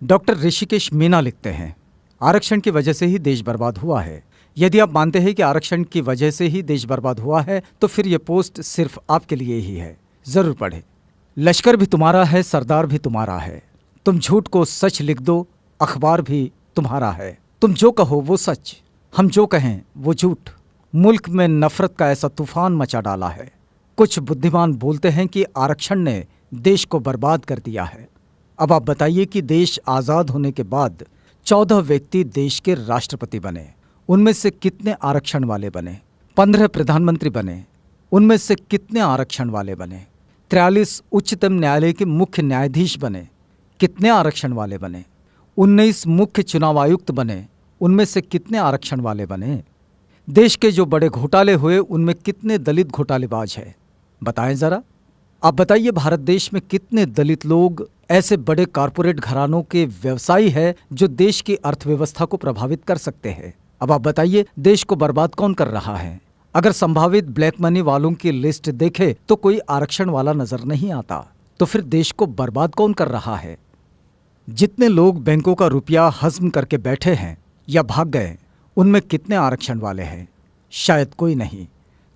Doctor Rishikesh Meena लिखते हैं, आरक्षण की वजह से ही देश बर्बाद हुआ है। यदि आप मानते हैं कि आरक्षण की वजह से ही देश बर्बाद हुआ है तो फिर यह पोस्ट सिर्फ आपके लिए ही है। जरूर पढ़े। लश्कर भी तुम्हारा है, सरदार भी तुम्हारा है। तुम झूठ को सच लिख दो, अखबार भी तुम्हारा है। तुम जो कहो वो सच, हम जो कहें वो झूठ। मुल्क में नफरत का ऐसा तूफान मचा डाला है। कुछ बुद्धिमान बोलते हैं कि आरक्षण ने देश को बर्बाद कर दिया है। अब आप बताइए कि देश आज़ाद होने के बाद 14 व्यक्ति देश के राष्ट्रपति बने, उनमें से कितने आरक्षण वाले बने? 15 प्रधानमंत्री बने, उनमें से कितने आरक्षण वाले बने? 43 उच्चतम न्यायालय के मुख्य न्यायाधीश बने, कितने आरक्षण वाले बने? 19 मुख्य चुनाव आयुक्त बने, उनमें से कितने आरक्षण वाले बने? देश के जो बड़े घोटाले हुए उनमें कितने दलित घोटालेबाज हैं? बताएं जरा। आप बताइए, भारत देश में कितने दलित लोग ऐसे बड़े कॉरपोरेट घरानों के व्यवसायी हैं जो देश की अर्थव्यवस्था को प्रभावित कर सकते हैं? अब आप बताइए, देश को बर्बाद कौन कर रहा है? अगर संभावित ब्लैक मनी वालों की लिस्ट देखे तो कोई आरक्षण वाला नजर नहीं आता। तो फिर देश को बर्बाद कौन कर रहा है? जितने लोग बैंकों का रुपया हजम करके बैठे हैं या भाग गए, उनमें कितने आरक्षण वाले हैं? शायद कोई नहीं।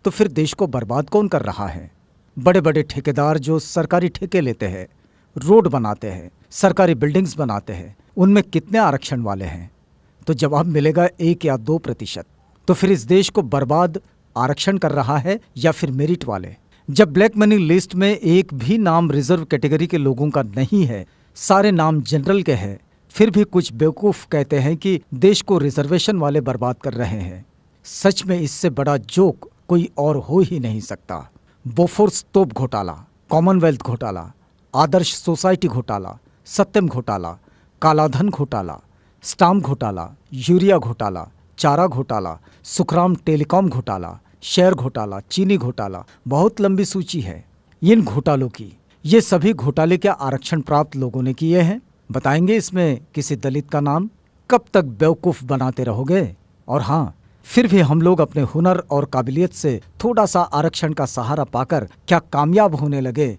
तो फिर देश को बर्बाद कौन कर रहा है? बड़े बड़े ठेकेदार जो सरकारी ठेके लेते हैं, रोड बनाते हैं, सरकारी बिल्डिंग्स बनाते हैं, उनमें कितने आरक्षण वाले हैं? तो जवाब मिलेगा 1 या 2%। तो फिर इस देश को बर्बाद आरक्षण कर रहा है या फिर मेरिट वाले? जब ब्लैक मनी लिस्ट में एक भी नाम रिजर्व कैटेगरी के लोगों का नहीं है, सारे नाम जनरल के हैं, फिर भी कुछ बेवकूफ़ कहते हैं कि देश को रिजर्वेशन वाले बर्बाद कर रहे हैं। सच में इससे बड़ा जोक कोई और हो ही नहीं सकता। बोफोर्स तोप घोटाला, कॉमनवेल्थ घोटाला, आदर्श सोसाइटी घोटाला, सत्यम घोटाला, कालाधन घोटाला, स्टाम्प घोटाला, यूरिया घोटाला, चारा घोटाला, सुखराम टेलीकॉम घोटाला, शेयर घोटाला, चीनी घोटाला, बहुत लंबी सूची है इन घोटालों की। ये सभी घोटाले क्या आरक्षण प्राप्त लोगों ने किए हैं? बताएंगे इसमें किसी दलित का नाम? कब तक बेवकूफ़ बनाते रहोगे? और हाँ, फिर भी हम लोग अपने हुनर और काबिलियत से थोड़ा सा आरक्षण का सहारा पाकर क्या कामयाब होने लगे?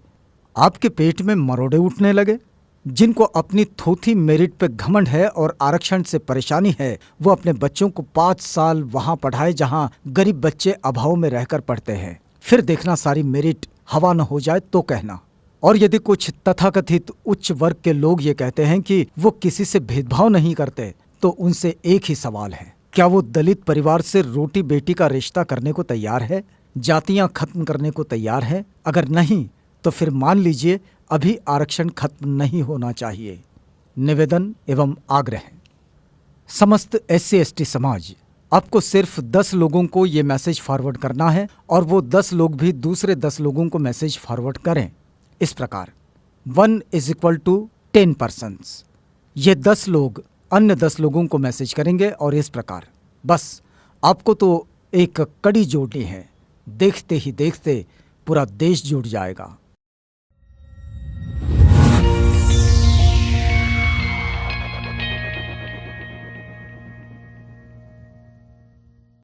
आपके पेट में मरोड़े उठने लगे? जिनको अपनी थोथी मेरिट पे घमंड है और आरक्षण से परेशानी है, वो अपने बच्चों को 5 साल वहां पढ़ाए जहां गरीब बच्चे अभाव में रहकर पढ़ते हैं। फिर देखना सारी मेरिट हवा न हो जाए तो कहना। और यदि कुछ तथाकथित उच्च वर्ग के लोग ये कहते हैं कि वो किसी से भेदभाव नहीं करते, तो उनसे एक ही सवाल है, क्या वो दलित परिवार से रोटी बेटी का रिश्ता करने को तैयार है? जातियां खत्म करने को तैयार है? अगर नहीं तो फिर मान लीजिए अभी आरक्षण खत्म नहीं होना चाहिए। निवेदन एवं आग्रह। समस्त SC/ST समाज, आपको सिर्फ 10 लोगों को ये मैसेज फॉरवर्ड करना है और वो 10 लोग भी दूसरे 10 लोगों को मैसेज फॉरवर्ड करें इस प्रकार: 1 = 10 persons। ये 10 लोग अन्य 10 लोगों को मैसेज करेंगे और इस प्रकार। बस आपको तो एक कड़ी जोड़नी है, देखते ही देखते पूरा देश जुड़ जाएगा।